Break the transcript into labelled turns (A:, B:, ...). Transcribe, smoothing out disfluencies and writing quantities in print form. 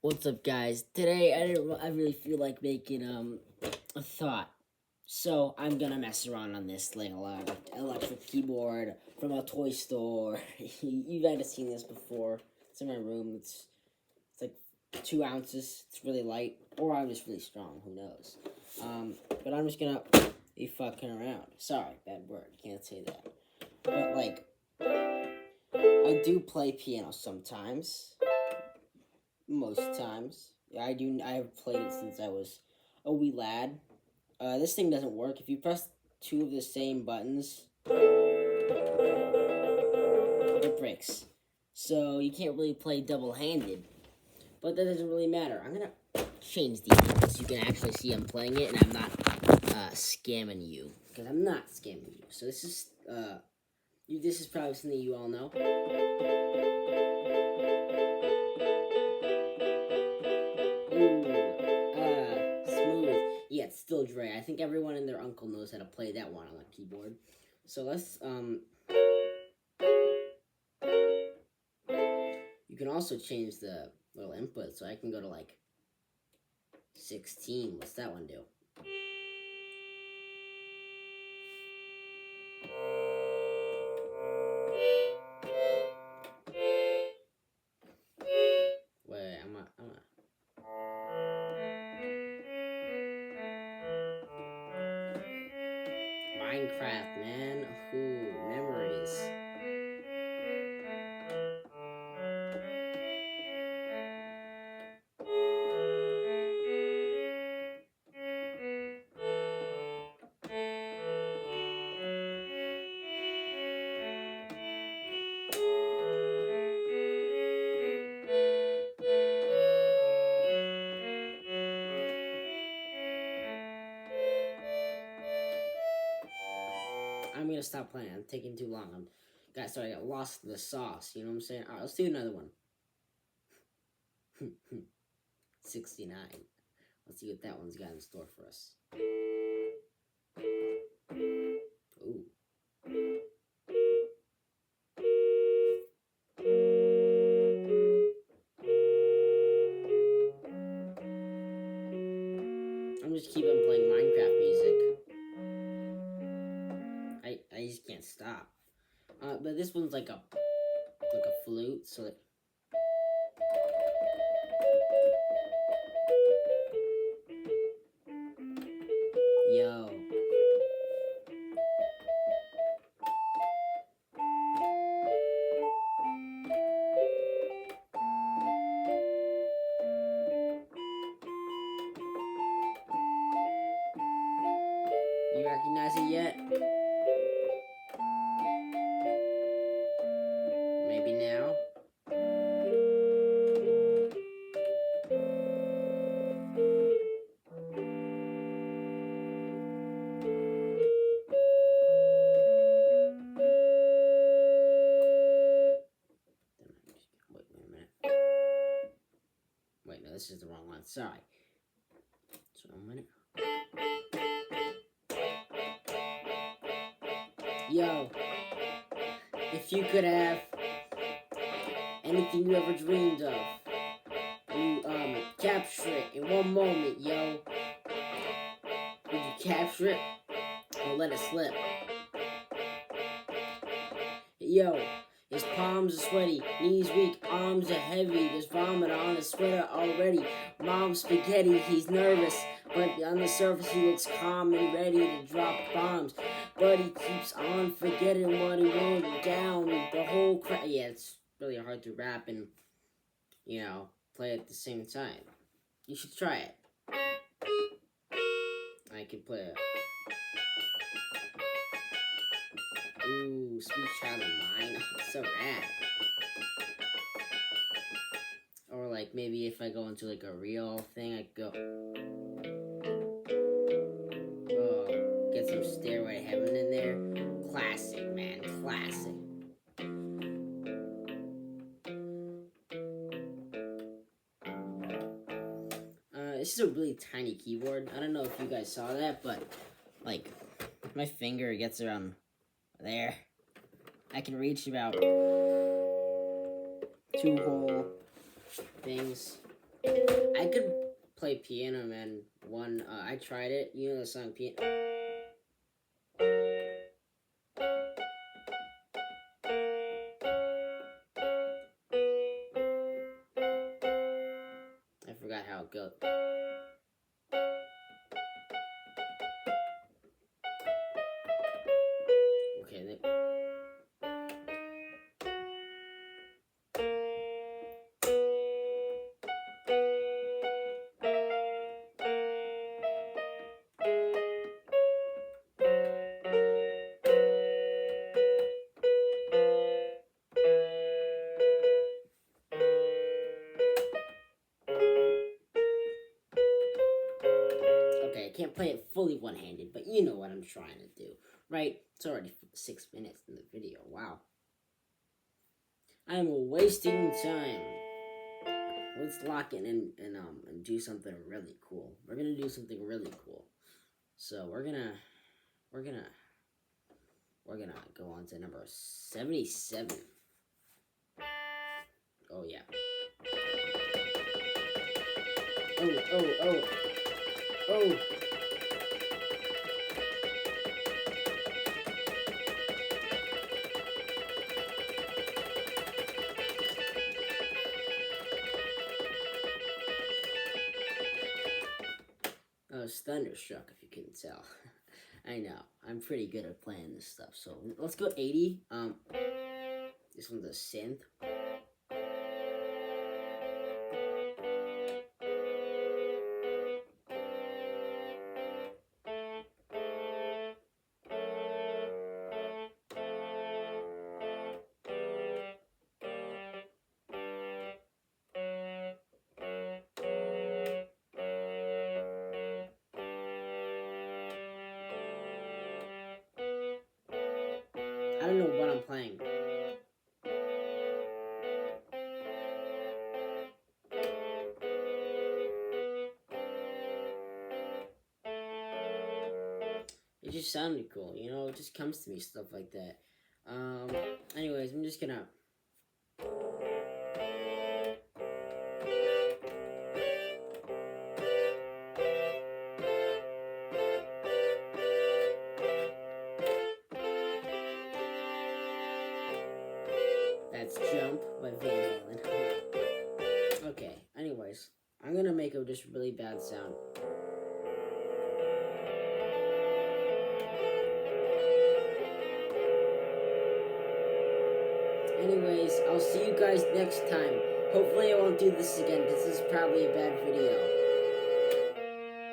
A: What's up, guys? Today I really feel like making a thought, so I'm gonna mess around on this like electric keyboard from a toy store. You might have seen this before. It's in my room. It's like 2 ounces. It's really light, or I'm just really strong. Who knows? But I'm just gonna be fucking around. Sorry, bad word. Can't say that. But like, I do play piano sometimes. Most times. Yeah, I do. I have played it since I was a wee lad. This thing doesn't work. If you press two of the same buttons, it breaks. So you can't really play double-handed. But that doesn't really matter. I'm gonna change these so you can actually see I'm playing it, and I'm not scamming you, because I'm not scamming you. So this is this is probably something you all know. Smooth. Yeah, it's still Dre. I think everyone and their uncle knows how to play that one on a keyboard. So let's you can also change the little input, so I can go to like 16. What's that one do? Wait, I'm a Minecraft, man. Ooh, memories. I'm gonna stop playing. I'm taking too long. Sorry, I got lost in the sauce. You know what I'm saying? All right, let's do another one. 69. Let's see what that one's got in store for us. Ooh. I'm just keeping playing Minecraft music. I just can't stop. But this one's like a flute, so like, yo. You recognize it yet? Maybe now? Wait a minute. Wait, no, this is the wrong one. Sorry. Just 1 minute. Yo, if you could have anything you ever dreamed of, you capture it in one moment, yo. Would you capture it or let it slip? Yo, his palms are sweaty, knees weak, arms are heavy. There's vomit on his sweater already. Mom's spaghetti, he's nervous, but on the surface he looks calm and ready to drop bombs. But he keeps on forgetting what he wrote down. The whole crowd. Yeah, it's really hard to rap and, play at the same time. You should try it. I can play it. Ooh, Sweet Child of Mine. Oh, it's so rad. Or like maybe if I go into like a real thing, I go, oh, get some Stairway to Heaven in there. Classic, man, classic. This is a really tiny keyboard. I don't know if you guys saw that, but like my finger gets around there. I can reach about 2 whole things. I could play Piano Man one. I tried it. You know the song Piano. I forgot how it goes. Okay. Okay, I can't play it fully one-handed, but you know what I'm trying to do, right? It's already 6 minutes in the video. Wow. I'm wasting time. Let's lock in and do something really cool. We're gonna do something really cool. So we're gonna go on to number 77. Oh yeah. Oh. I was thunderstruck, if you couldn't tell. I know. I'm pretty good at playing this stuff. So let's go 80. This one's a synth. I don't know what I'm playing. It just sounded cool, you know? It just comes to me, stuff like that. Anyways, I'm just gonna... That's Jump by Van Halen. Okay, anyways, I'm gonna make a just really bad sound. Anyways, I'll see you guys next time. Hopefully I won't do this again, because this is probably a bad video.